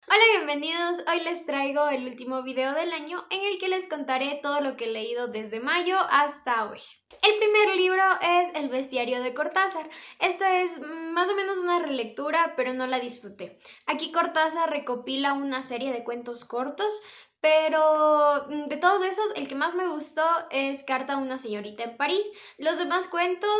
Hola, bienvenidos. Hoy les traigo el último video del año en el que les contaré todo lo que he leído desde mayo hasta hoy. El primer libro es El bestiario de Cortázar. Esta es más o menos una relectura, pero no la disfruté. Aquí Cortázar recopila una serie de cuentos cortos, pero de todos esos, el que más me gustó es Carta a una señorita en París. Los demás cuentos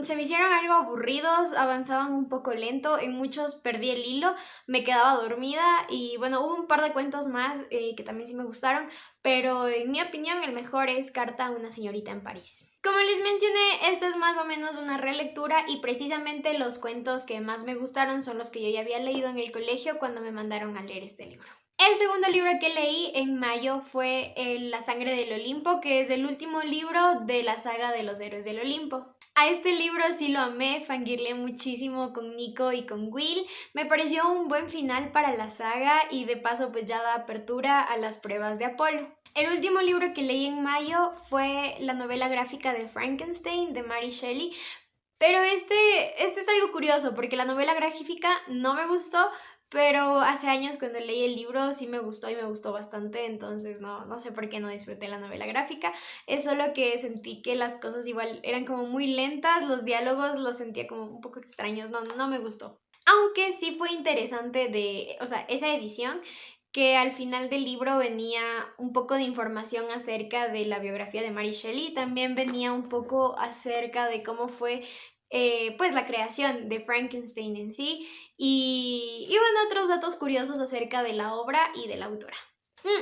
se me hicieron algo aburridos, avanzaban un poco lento, en muchos perdí el hilo, me quedaba dormida y bueno, hubo un par de cuentos más que también sí me gustaron, pero en mi opinión el mejor es Carta a una señorita en París. Como les mencioné, esta es más o menos una relectura y precisamente los cuentos que más me gustaron son los que yo ya había leído en el colegio cuando me mandaron a leer este libro. El segundo libro que leí en mayo fue La sangre del Olimpo, que es el último libro de la saga de los héroes del Olimpo. A este libro sí lo amé, fangirlé muchísimo con Nico y con Will. Me pareció un buen final para la saga y de paso pues ya da apertura a las pruebas de Apolo. El último libro que leí en mayo fue la novela gráfica de Frankenstein de Mary Shelley, pero este es algo curioso porque la novela gráfica no me gustó, pero hace años cuando leí el libro sí me gustó y me gustó bastante, entonces no sé por qué no disfruté la novela gráfica. Es solo que sentí que las cosas igual eran como muy lentas, los diálogos los sentía como un poco extraños, no me gustó. Aunque sí fue interesante o sea, esa edición, que al final del libro venía un poco de información acerca de la biografía de Mary Shelley, también venía un poco acerca de cómo fue pues la creación de Frankenstein en sí y bueno, otros datos curiosos acerca de la obra y de la autora.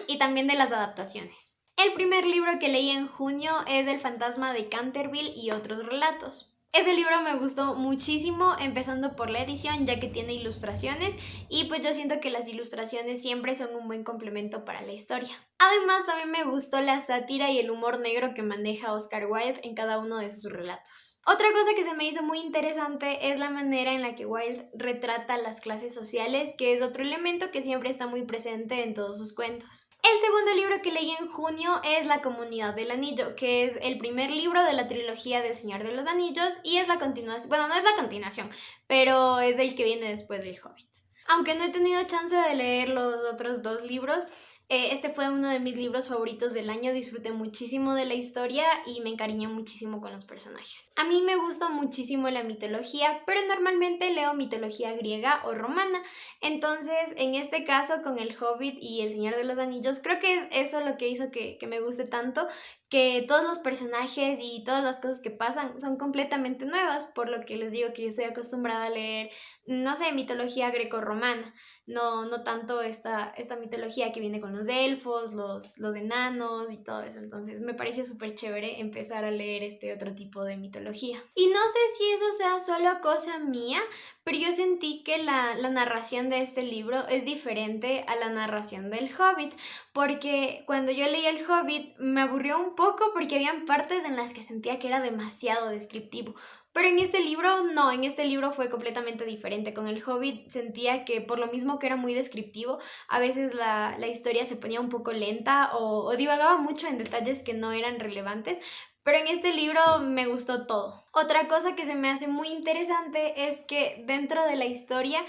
Y también de las adaptaciones. El primer libro que leí en junio es El fantasma de Canterville y otros relatos. Ese libro me gustó muchísimo, empezando por la edición, ya que tiene ilustraciones y pues yo siento que las ilustraciones siempre son un buen complemento para la historia. Además, también me gustó la sátira y el humor negro que maneja Oscar Wilde en cada uno de sus relatos. Otra cosa que se me hizo muy interesante es la manera en la que Wilde retrata las clases sociales, que es otro elemento que siempre está muy presente en todos sus cuentos. El segundo libro que leí en junio es La Comunidad del Anillo, que es el primer libro de la trilogía del Señor de los Anillos y es la continuación, bueno, no es la continuación, pero es el que viene después del Hobbit. Aunque no he tenido chance de leer los otros dos libros, este fue uno de mis libros favoritos del año, disfruté muchísimo de la historia y me encariñé muchísimo con los personajes. A mí me gusta muchísimo la mitología, pero normalmente leo mitología griega o romana, entonces en este caso con El Hobbit y El Señor de los Anillos, creo que es eso lo que hizo que me guste tanto, que todos los personajes y todas las cosas que pasan son completamente nuevas, por lo que les digo que yo estoy acostumbrada a leer, no sé, mitología greco-romana, no tanto esta mitología que viene con los elfos, los enanos y todo eso. Entonces me pareció súper chévere empezar a leer este otro tipo de mitología. Y no sé si eso sea solo cosa mía, pero yo sentí que la narración de este libro es diferente a la narración del Hobbit, porque cuando yo leí El Hobbit me aburrió un poco porque habían partes en las que sentía que era demasiado descriptivo. Pero en este libro no, en este libro fue completamente diferente. Con El Hobbit sentía que por lo mismo que era muy descriptivo, a veces la historia se ponía un poco lenta o divagaba mucho en detalles que no eran relevantes, pero en este libro me gustó todo. Otra cosa que se me hace muy interesante es que dentro de la historia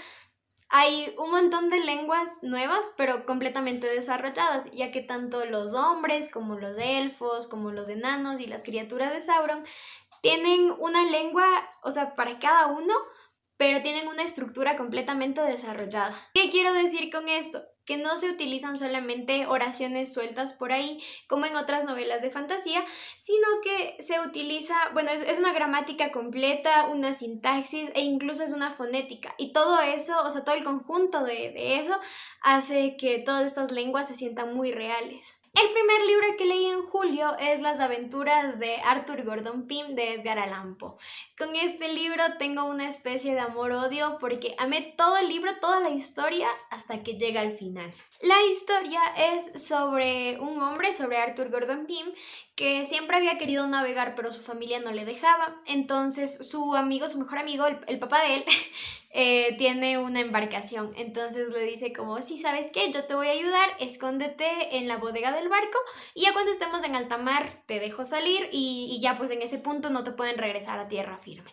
hay un montón de lenguas nuevas, pero completamente desarrolladas, ya que tanto los hombres como los elfos, como los enanos y las criaturas de Sauron tienen una lengua, o sea, para cada uno, pero tienen una estructura completamente desarrollada. ¿Qué quiero decir con esto? Que no se utilizan solamente oraciones sueltas por ahí, como en otras novelas de fantasía, sino que se utiliza, bueno, es una gramática completa, una sintaxis e incluso es una fonética. Y todo eso, o sea, todo el conjunto de eso hace que todas estas lenguas se sientan muy reales. El primer libro que leí en julio es Las aventuras de Arthur Gordon Pym de Edgar Allan Poe. Con este libro tengo una especie de amor-odio porque amé todo el libro, toda la historia, hasta que llega al final. La historia es sobre un hombre, sobre Arthur Gordon Pym, que siempre había querido navegar pero su familia no le dejaba. Entonces su amigo, su mejor amigo, el papá de él, tiene una embarcación. Entonces le dice como, sí, ¿sabes qué? Yo te voy a ayudar, escóndete en la bodega del barco y ya cuando estemos en alta mar te dejo salir y ya pues en ese punto no te pueden regresar a tierra firme.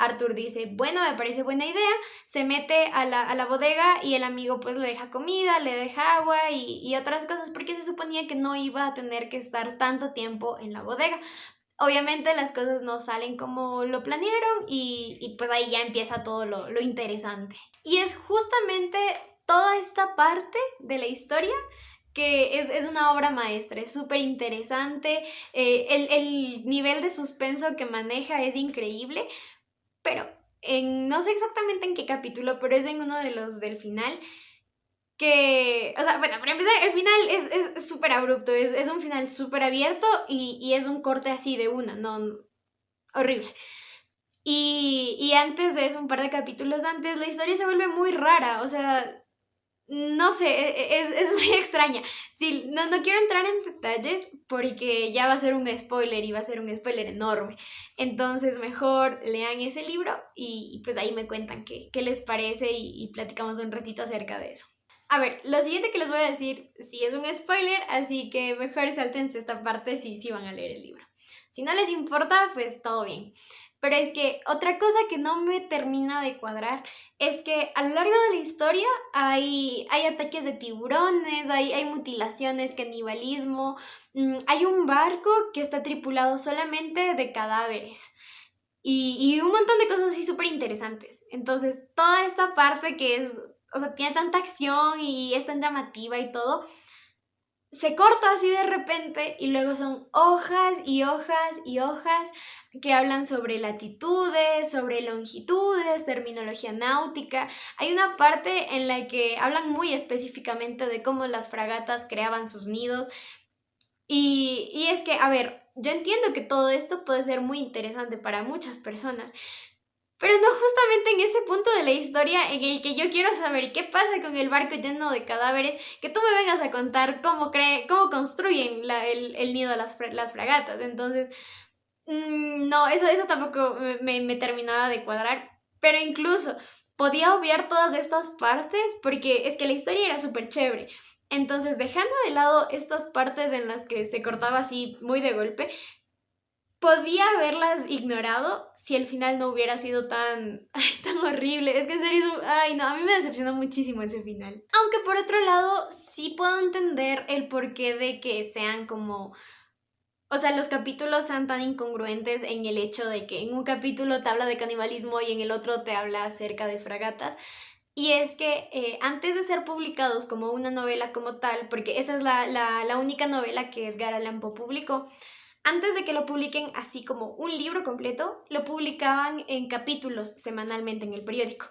Arthur dice, bueno, me parece buena idea, se mete a la bodega y el amigo pues le deja comida, le deja agua y otras cosas porque se suponía que no iba a tener que estar tanto tiempo en la bodega. Obviamente las cosas no salen como lo planearon y pues ahí ya empieza todo lo interesante. Y es justamente toda esta parte de la historia que es una obra maestra, es súper interesante, el nivel de suspenso que maneja es increíble, pero no sé exactamente en qué capítulo, pero es en uno de los del final, que, o sea, bueno, para empezar, el final es súper abrupto, es un final súper abierto y es un corte así de una, no, horrible. Y antes de eso, un par de capítulos antes, la historia se vuelve muy rara, o sea, no sé, es muy extraña. Sí, no quiero entrar en detalles porque ya va a ser un spoiler y va a ser un spoiler enorme. Entonces mejor lean ese libro y pues ahí me cuentan qué les parece y platicamos un ratito acerca de eso. A ver, lo siguiente que les voy a decir sí es un spoiler, así que mejor sáltense esta parte si van a leer el libro. Si no les importa, pues todo bien. Pero es que otra cosa que no me termina de cuadrar es que a lo largo de la historia hay ataques de tiburones, hay mutilaciones, canibalismo, hay un barco que está tripulado solamente de cadáveres. Y un montón de cosas así súper interesantes. Entonces, toda esta parte que es, o sea, tiene tanta acción y es tan llamativa y todo, se corta así de repente y luego son hojas y hojas y hojas que hablan sobre latitudes, sobre longitudes, terminología náutica. Hay una parte en la que hablan muy específicamente de cómo las fragatas creaban sus nidos. Y es que, a ver, yo entiendo que todo esto puede ser muy interesante para muchas personas, pero no justamente en este punto de la historia en el que yo quiero saber qué pasa con el barco lleno de cadáveres, que tú me vengas a contar cómo construyen el nido de las fragatas. Entonces, no, eso tampoco me terminaba de cuadrar, pero incluso podía obviar todas estas partes porque es que la historia era súper chévere. Entonces, dejando de lado estas partes en las que se cortaba así muy de golpe, podía haberlas ignorado si el final no hubiera sido tan, ay, tan horrible. Es que en serio, ay, no, a mí me decepcionó muchísimo ese final. Aunque por otro lado, sí puedo entender el porqué de que sean como, o sea, los capítulos sean tan incongruentes en el hecho de que en un capítulo te habla de canibalismo y en el otro te habla acerca de fragatas. Y es que antes de ser publicados como una novela como tal, porque esa es la única novela que Edgar Allan Poe publicó, antes de que lo publiquen así como un libro completo, lo publicaban en capítulos semanalmente en el periódico.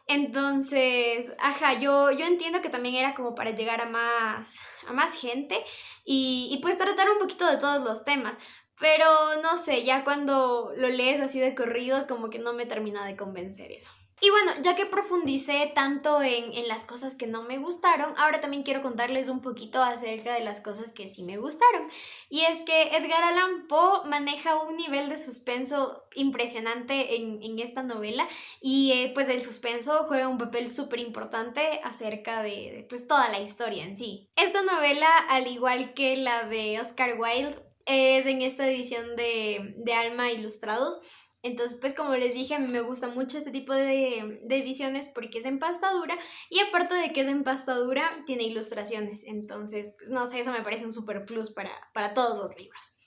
Entonces, ajá, yo entiendo que también era como para llegar a más gente y pues tratar un poquito de todos los temas. Pero no sé, ya cuando lo lees así de corrido, como que no me termina de convencer eso. Y bueno, ya que profundicé tanto en las cosas que no me gustaron, ahora también quiero contarles un poquito acerca de las cosas que sí me gustaron. Y es que Edgar Allan Poe maneja un nivel de suspenso impresionante en esta novela y pues el suspenso juega un papel súper importante acerca de pues toda la historia en sí. Esta novela, al igual que la de Oscar Wilde, es en esta edición de Alma Ilustrados. Entonces, pues como les dije, a mí me gusta mucho este tipo de ediciones porque es en pasta dura y aparte de que es en pasta dura, tiene ilustraciones. Entonces, pues no sé, eso me parece un super plus para todos los libros.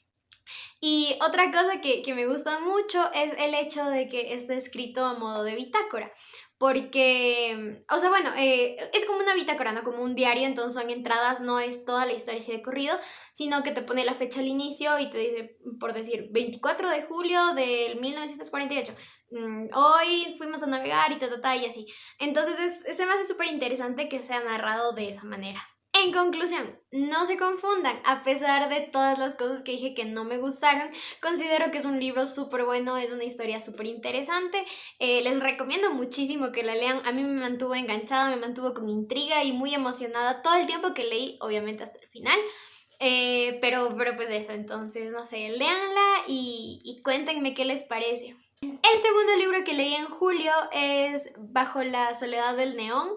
Y otra cosa que me gusta mucho es el hecho de que esté escrito a modo de bitácora. Porque, o sea, bueno, es como una bitácora, ¿no? Como un diario, entonces son entradas, no es toda la historia así de corrido, sino que te pone la fecha al inicio y te dice, por decir, 24 de julio del 1948. Hoy fuimos a navegar y y así. Entonces se me hace súper interesante que sea narrado de esa manera. En conclusión, no se confundan, a pesar de todas las cosas que dije que no me gustaron, considero que es un libro súper bueno, es una historia súper interesante, les recomiendo muchísimo que la lean, a mí me mantuvo enganchada, me mantuvo con intriga y muy emocionada todo el tiempo que leí, obviamente hasta el final, pero pues eso, entonces no sé, léanla y cuéntenme qué les parece. El segundo libro que leí en julio es Bajo la soledad del neón.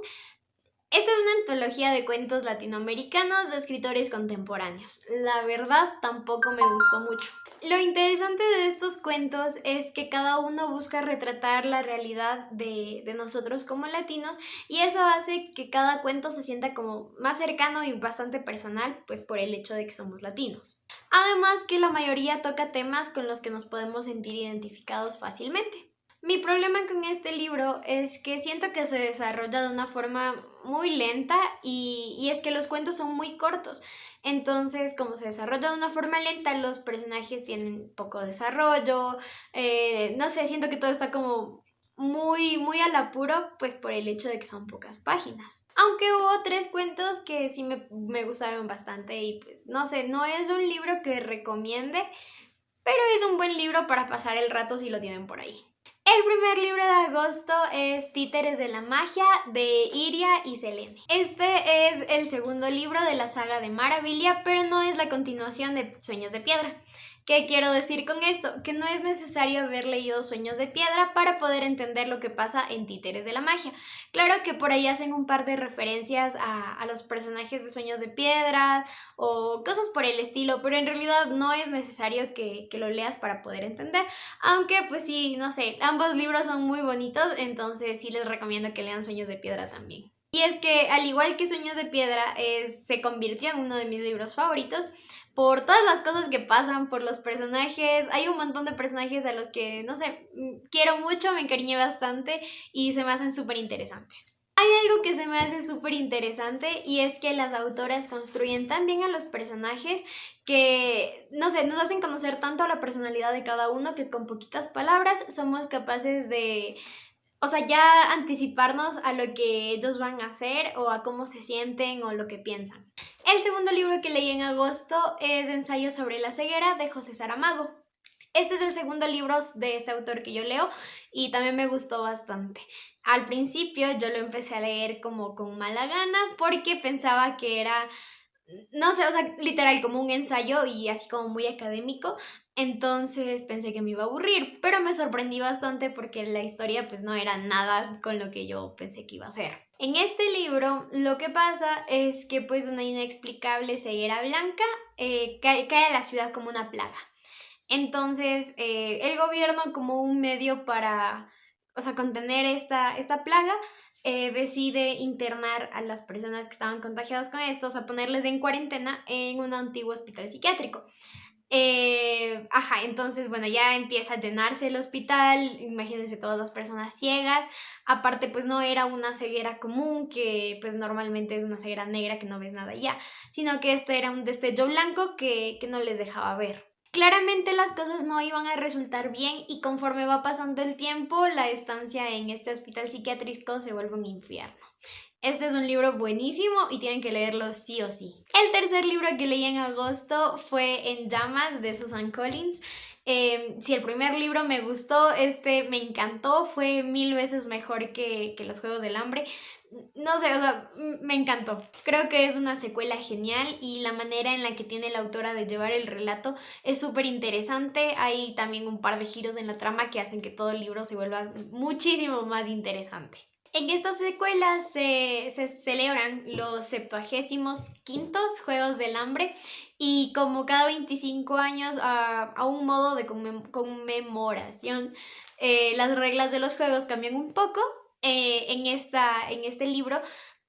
Esta es una antología de cuentos latinoamericanos de escritores contemporáneos. La verdad, tampoco me gustó mucho. Lo interesante de estos cuentos es que cada uno busca retratar la realidad de nosotros como latinos, y eso hace que cada cuento se sienta como más cercano y bastante personal, pues por el hecho de que somos latinos. Además que la mayoría toca temas con los que nos podemos sentir identificados fácilmente. Mi problema con este libro es que siento que se desarrolla de una forma muy lenta, y es que los cuentos son muy cortos. Entonces, como se desarrolla de una forma lenta, los personajes tienen poco desarrollo. No sé, siento que todo está como muy al apuro, pues por el hecho de que son pocas páginas. Aunque hubo 3 cuentos que sí me gustaron bastante, y pues no sé, no es un libro que recomiende, pero es un buen libro para pasar el rato si lo tienen por ahí. El primer libro de agosto es Títeres de la Magia, de Iria y Selene. Este es el segundo libro de la saga de Maravilla, pero no es la continuación de Sueños de Piedra. ¿Qué quiero decir con esto? Que no es necesario haber leído Sueños de Piedra para poder entender lo que pasa en Títeres de la Magia. Claro que por ahí hacen un par de referencias a los personajes de Sueños de Piedra o cosas por el estilo, pero en realidad no es necesario que lo leas para poder entender. Aunque pues sí, no sé, ambos libros son muy bonitos, entonces sí les recomiendo que lean Sueños de Piedra también. Y es que al igual que Sueños de Piedra se convirtió en uno de mis libros favoritos por todas las cosas que pasan, por los personajes. Hay un montón de personajes a los que, no sé, quiero mucho, me encariñé bastante y se me hacen súper interesantes. Hay algo que se me hace súper interesante, y es que las autoras construyen tan bien a los personajes que, no sé, nos hacen conocer tanto la personalidad de cada uno que con poquitas palabras somos capaces de, o sea, ya anticiparnos a lo que ellos van a hacer o a cómo se sienten o lo que piensan. El segundo libro que leí en agosto es Ensayo sobre la ceguera, de José Saramago. Este es el segundo libro de este autor que yo leo y también me gustó bastante. Al principio yo lo empecé a leer como con mala gana porque pensaba que era, no sé, o sea, literal como un ensayo y así como muy académico. Entonces pensé que me iba a aburrir, pero me sorprendí bastante porque la historia pues no era nada con lo que yo pensé que iba a ser. En este libro lo que pasa es que pues una inexplicable ceguera blanca cae a la ciudad como una plaga. Entonces, el gobierno, como un medio para, o sea, contener esta plaga, decide internar a las personas que estaban contagiadas con esto, o sea, ponerles en cuarentena en un antiguo hospital psiquiátrico. Entonces, bueno, ya empieza a llenarse el hospital, imagínense todas las personas ciegas. Aparte, pues no era una ceguera común, que pues normalmente es una ceguera negra que no ves nada ya, sino que este era un destello blanco que no les dejaba ver. Claramente las cosas no iban a resultar bien, y conforme va pasando el tiempo, la estancia en este hospital psiquiátrico se vuelve un infierno. Este es un libro buenísimo y tienen que leerlo sí o sí. El tercer libro que leí en agosto fue En llamas, de Susan Collins. Si el primer libro me gustó, este me encantó, fue 1000 veces mejor que Los Juegos del Hambre. No sé, o sea, me encantó. Creo que es una secuela genial, y la manera en la que tiene la autora de llevar el relato es súper interesante. Hay también un par de giros en la trama que hacen que todo el libro se vuelva muchísimo más interesante. En esta secuela se celebran los 75º Juegos del Hambre, y como cada 25 años, a un modo de conmemoración, las reglas de los juegos cambian un poco. En este libro,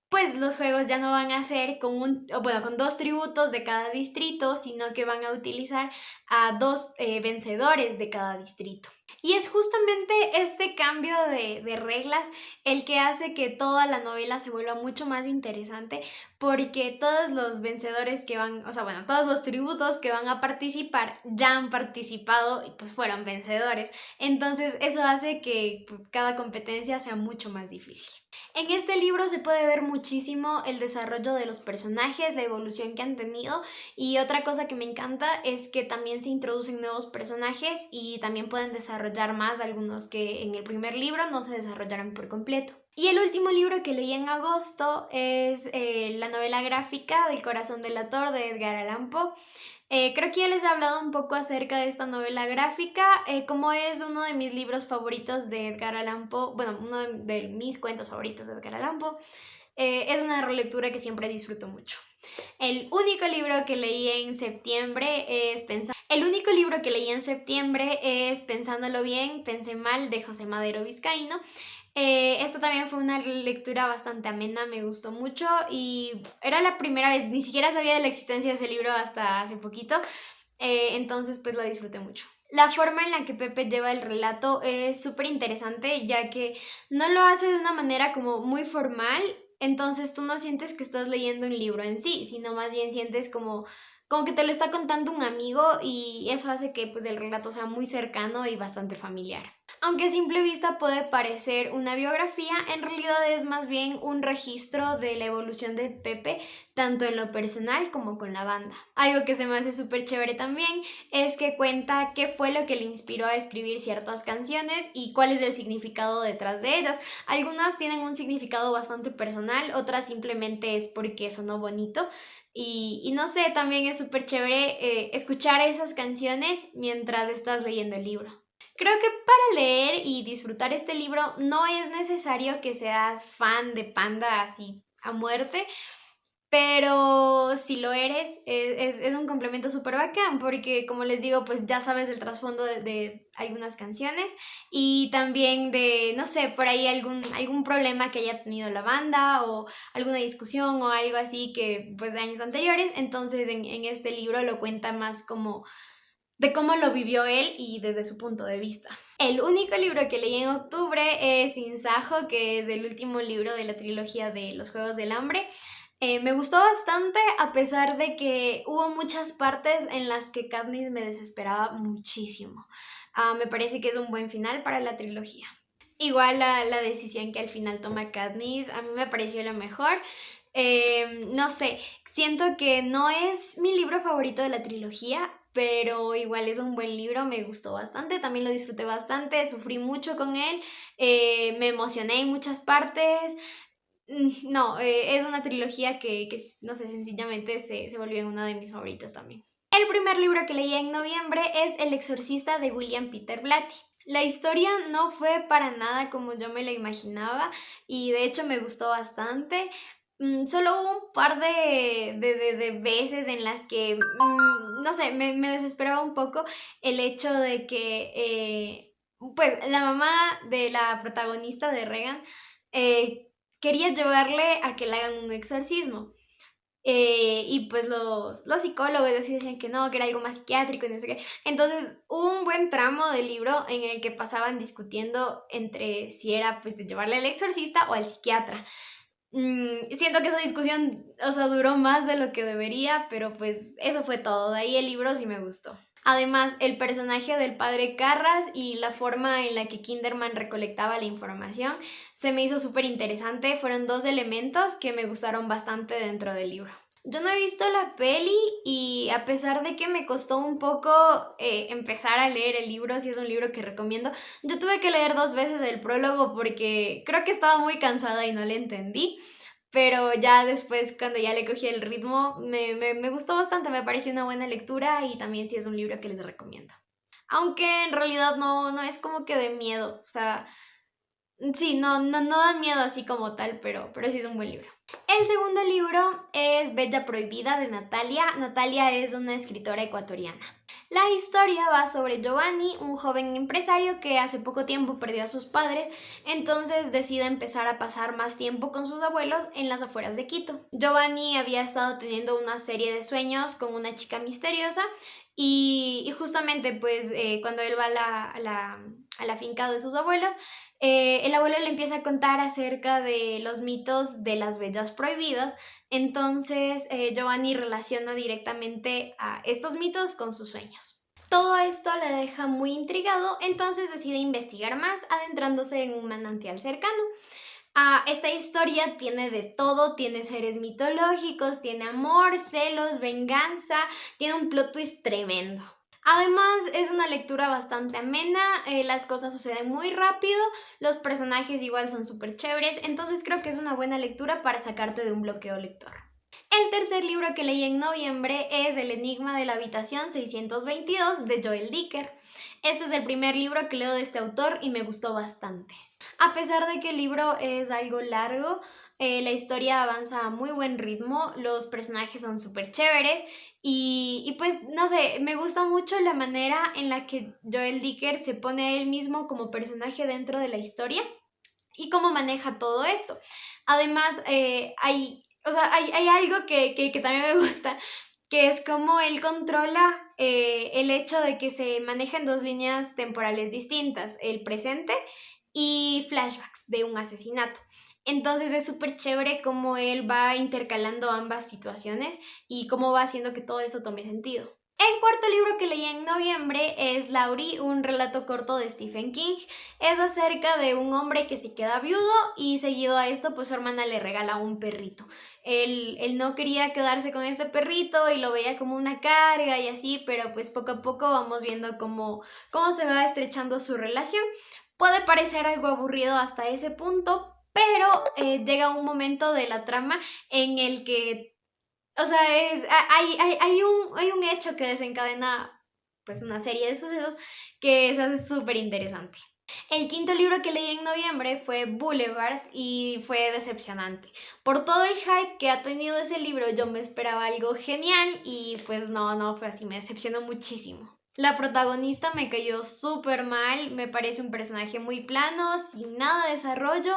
pues los juegos ya no van a ser con 2 tributos de cada distrito, sino que van a utilizar a 2 vencedores de cada distrito. Y es justamente este cambio de reglas el que hace que toda la novela se vuelva mucho más interesante, porque todos los vencedores que van, o sea, bueno, todos los tributos que van a participar ya han participado y pues fueron vencedores. Entonces eso hace que cada competencia sea mucho más difícil. En este libro se puede ver muchísimo el desarrollo de los personajes, la evolución que han tenido, y otra cosa que me encanta es que también se introducen nuevos personajes y también pueden desarrollar más algunos que en el primer libro no se desarrollaron por completo. Y el último libro que leí en agosto es la novela gráfica del corazón delator, de Edgar Allan Poe. Creo que ya les he hablado un poco acerca de esta novela gráfica, como es uno de mis libros favoritos de Edgar Allan Poe, bueno, uno de mis cuentos favoritos de Edgar Allan Poe. es una relectura que siempre disfruto mucho. El único libro que leí en septiembre es Pensándolo bien, pensé mal, de José Madero Vizcaíno. Esta también fue una lectura bastante amena, me gustó mucho y era la primera vez, ni siquiera sabía de la existencia de ese libro hasta hace poquito, entonces pues la disfruté mucho. La forma en la que Pepe lleva el relato es súper interesante, ya que no lo hace de una manera como muy formal, entonces tú no sientes que estás leyendo un libro en sí, sino más bien sientes como que te lo está contando un amigo y eso hace que pues el relato sea muy cercano y bastante familiar. Aunque a simple vista puede parecer una biografía, en realidad es más bien un registro de la evolución de Pepe, tanto en lo personal como con la banda. Algo que se me hace súper chévere también es que cuenta qué fue lo que le inspiró a escribir ciertas canciones y cuál es el significado detrás de ellas. Algunas tienen un significado bastante personal, otras simplemente es porque sonó bonito. Y no sé, también es súper chévere escuchar esas canciones mientras estás leyendo el libro. Creo que para leer y disfrutar este libro no es necesario que seas fan de Panda así a muerte, pero si lo eres, es un complemento súper bacán porque como les digo, pues ya sabes el trasfondo de algunas canciones y también de, no sé, por ahí algún problema que haya tenido la banda o alguna discusión o algo así que pues de años anteriores, entonces en este libro lo cuenta más como de cómo lo vivió él y desde su punto de vista. El único libro que leí en octubre es Sin Sajo, que es el último libro de la trilogía de Los Juegos del Hambre. Me gustó bastante a pesar de que hubo muchas partes en las que Katniss me desesperaba muchísimo. Me parece que es un buen final para la trilogía. Igual la decisión que al final toma Katniss a mí me pareció la mejor. No sé, siento que no es mi libro favorito de la trilogía, pero igual es un buen libro, me gustó bastante, también lo disfruté bastante, sufrí mucho con él, me emocioné en muchas partes. No, es una trilogía que, no sé, sencillamente se volvió en una de mis favoritas también. El primer libro que leí en noviembre es El Exorcista de William Peter Blatty. La historia no fue para nada como yo me la imaginaba y de hecho me gustó bastante. Solo hubo un par de veces en las que, no sé, me desesperaba un poco el hecho de que, pues, la mamá de la protagonista de Regan quería llevarle a que le hagan un exorcismo. Y pues los psicólogos así decían que no, que era algo más psiquiátrico y no sé qué. Entonces hubo un buen tramo del libro en el que pasaban discutiendo entre si era pues de llevarle al exorcista o al psiquiatra. Siento que esa discusión, o sea, duró más de lo que debería, pero pues eso fue todo. De ahí el libro sí me gustó. Además, el personaje del padre Carras y la forma en la que Kinderman recolectaba la información se me hizo súper interesante. Fueron dos elementos que me gustaron bastante dentro del libro. Yo no he visto la peli y a pesar de que me costó un poco empezar a leer el libro, si es un libro que recomiendo, yo tuve que leer 2 veces el prólogo porque creo que estaba muy cansada y no le entendí. Pero ya después, cuando ya le cogí el ritmo, me gustó bastante, me pareció una buena lectura y también sí es un libro que les recomiendo. Aunque en realidad no es como que de miedo, o sea, sí, no da miedo así como tal, pero sí es un buen libro. El segundo libro es Bella Prohibida de Natalia. Natalia es una escritora ecuatoriana. La historia va sobre Giovanni, un joven empresario que hace poco tiempo perdió a sus padres, entonces decide empezar a pasar más tiempo con sus abuelos en las afueras de Quito. Giovanni había estado teniendo una serie de sueños con una chica misteriosa y justamente pues cuando él va a la finca de sus abuelos, el abuelo le empieza a contar acerca de los mitos de las bellas prohibidas. Entonces Giovanni relaciona directamente a estos mitos con sus sueños. Todo esto le deja muy intrigado, entonces decide investigar más, adentrándose en un manantial cercano. Esta historia tiene de todo, tiene seres mitológicos, tiene amor, celos, venganza, tiene un plot twist tremendo. Además, es una lectura bastante amena, las cosas suceden muy rápido, los personajes igual son súper chéveres, entonces creo que es una buena lectura para sacarte de un bloqueo lector. El tercer libro que leí en noviembre es El Enigma de la Habitación 622 de Joel Dicker. Este es el primer libro que leo de este autor y me gustó bastante. A pesar de que el libro es algo largo, La historia avanza a muy buen ritmo, los personajes son súper chéveres y pues no sé, me gusta mucho la manera en la que Joel Dicker se pone a él mismo como personaje dentro de la historia y cómo maneja todo esto. Además, hay algo que también me gusta, que es cómo él controla el hecho de que se manejan dos líneas temporales distintas, el presente y flashbacks de un asesinato. Entonces es súper chévere cómo él va intercalando ambas situaciones y cómo va haciendo que todo eso tome sentido. El cuarto libro que leí en noviembre es Laurie, un relato corto de Stephen King. Es acerca de un hombre que se queda viudo y seguido a esto pues su hermana le regala un perrito. Él no quería quedarse con este perrito y lo veía como una carga y así, pero pues poco a poco vamos viendo cómo se va estrechando su relación. Puede parecer algo aburrido hasta ese punto, pero llega un momento de la trama en el que, o sea, hay un hecho que desencadena pues una serie de sucesos que se hace súper interesante. El quinto libro que leí en noviembre fue Boulevard y fue decepcionante. Por todo el hype que ha tenido ese libro, yo me esperaba algo genial y pues no fue así, me decepcionó muchísimo. La protagonista me cayó súper mal, me parece un personaje muy plano, sin nada de desarrollo.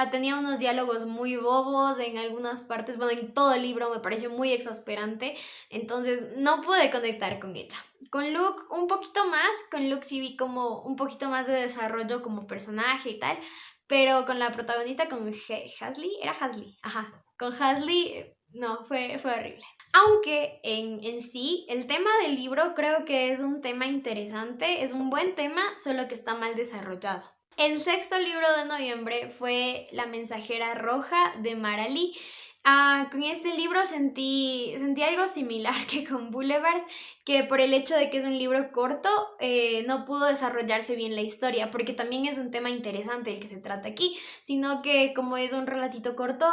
Tenía unos diálogos muy bobos en algunas partes, bueno, en todo el libro me pareció muy exasperante, entonces no pude conectar con ella. Con Luke un poquito más, con Luke sí vi como un poquito más de desarrollo como personaje y tal, pero con la protagonista, con Hasley, era Hasley, ajá, con Hasley, no, fue horrible. Aunque en sí, el tema del libro creo que es un tema interesante, es un buen tema, solo que está mal desarrollado. El sexto libro de noviembre fue La mensajera roja de Mara Lee. Con este libro sentí algo similar que con Boulevard, que por el hecho de que es un libro corto, no pudo desarrollarse bien la historia, porque también es un tema interesante el que se trata aquí, sino que como es un relatito corto,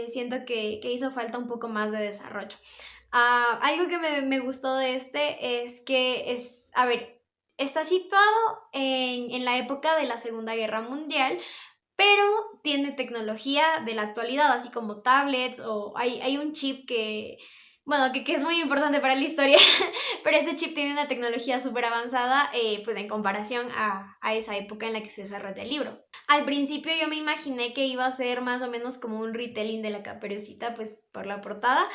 siento que hizo falta un poco más de desarrollo. Algo que me gustó de este es que a ver, está situado en la época de la Segunda Guerra Mundial, pero tiene tecnología de la actualidad, así como tablets o hay un chip bueno, que es muy importante para la historia, pero este chip tiene una tecnología súper avanzada, pues en comparación a esa época en la que se desarrolla el libro. Al principio yo me imaginé que iba a ser más o menos como un retelling de la Caperucita, pues por la portada,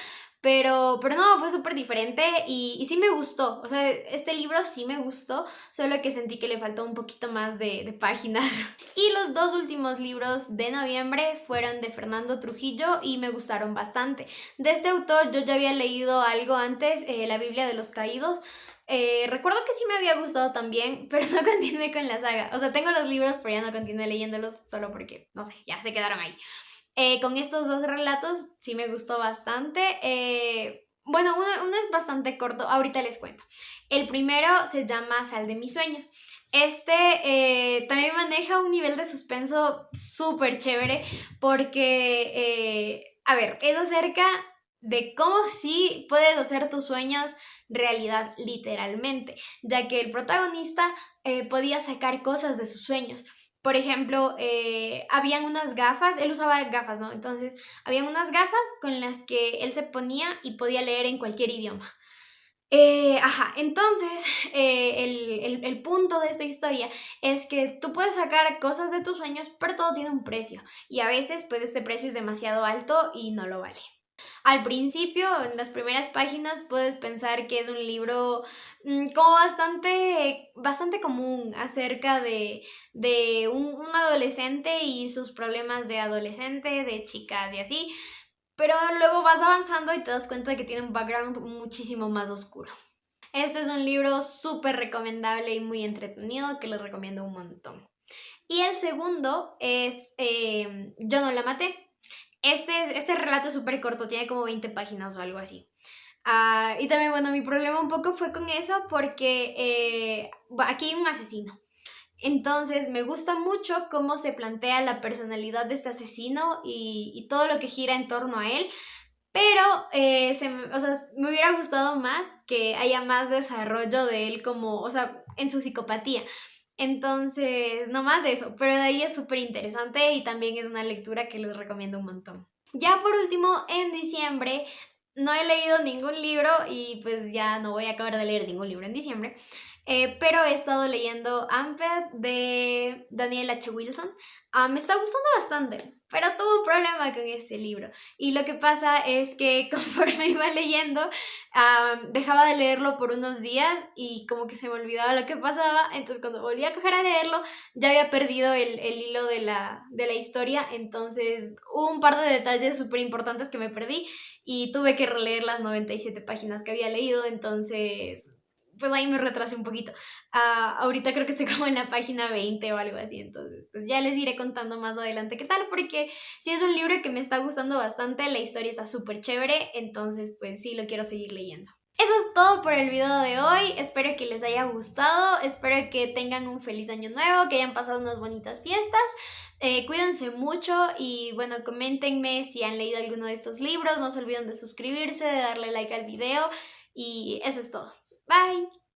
pero no, fue súper diferente y sí me gustó, o sea, este libro sí me gustó, solo que sentí que le faltó un poquito más de páginas. Y los dos últimos libros de noviembre fueron de Fernando Trujillo y me gustaron bastante. De este autor yo ya había leído algo antes, La Biblia de los Caídos. Recuerdo que sí me había gustado también, pero no continué con la saga. O sea, tengo los libros, pero ya no continué leyéndolos solo porque, no sé, ya se quedaron ahí. Con estos dos relatos sí me gustó bastante. Bueno, uno es bastante corto, ahorita les cuento. El primero se llama Sal de mis sueños. Este también maneja un nivel de suspenso súper chévere porque, a ver, es acerca de cómo sí puedes hacer tus sueños realidad literalmente, ya que el protagonista podía sacar cosas de sus sueños. Por ejemplo, habían unas gafas, él usaba gafas, ¿no? Entonces, habían unas gafas con las que él se ponía y podía leer en cualquier idioma. Entonces el punto de esta historia es que tú puedes sacar cosas de tus sueños, pero todo tiene un precio y a veces pues este precio es demasiado alto y no lo vale. Al principio, en las primeras páginas, puedes pensar que es un libro como bastante común acerca de un adolescente y sus problemas de adolescente, de chicas y así, pero luego vas avanzando y te das cuenta de que tiene un background muchísimo más oscuro. Este es un libro súper recomendable y muy entretenido que les recomiendo un montón. Y el segundo es Yo no la maté. Este relato es súper corto, tiene como 20 páginas o algo así. Y también, bueno, mi problema un poco fue con eso porque aquí hay un asesino. Entonces me gusta mucho cómo se plantea la personalidad de este asesino y todo lo que gira en torno a él, pero o sea, me hubiera gustado más que haya más desarrollo de él como, o sea, en su psicopatía. Entonces, no más de eso, pero de ahí es súper interesante y también es una lectura que les recomiendo un montón. Ya por último, en diciembre no he leído ningún libro y pues ya no voy a acabar de leer ningún libro en diciembre, pero he estado leyendo Amped de Daniel H. Wilson. Me está gustando bastante, pero tuve un problema con ese libro. Y lo que pasa es que conforme iba leyendo, dejaba de leerlo por unos días y como que se me olvidaba lo que pasaba. Entonces cuando volví a coger a leerlo, ya había perdido el hilo de la historia. Entonces hubo un par de detalles súper importantes que me perdí y tuve que releer las 97 páginas que había leído. Entonces pues ahí me retrasé un poquito. Ahorita creo que estoy como en la página 20 o algo así, entonces pues ya les iré contando más adelante qué tal, porque sí es un libro que me está gustando bastante, la historia está súper chévere, entonces pues sí lo quiero seguir leyendo. Eso es todo por el video de hoy, espero que les haya gustado, espero que tengan un feliz año nuevo, que hayan pasado unas bonitas fiestas, cuídense mucho y bueno, coméntenme si han leído alguno de estos libros, no se olviden de suscribirse, de darle like al video y eso es todo. Bye!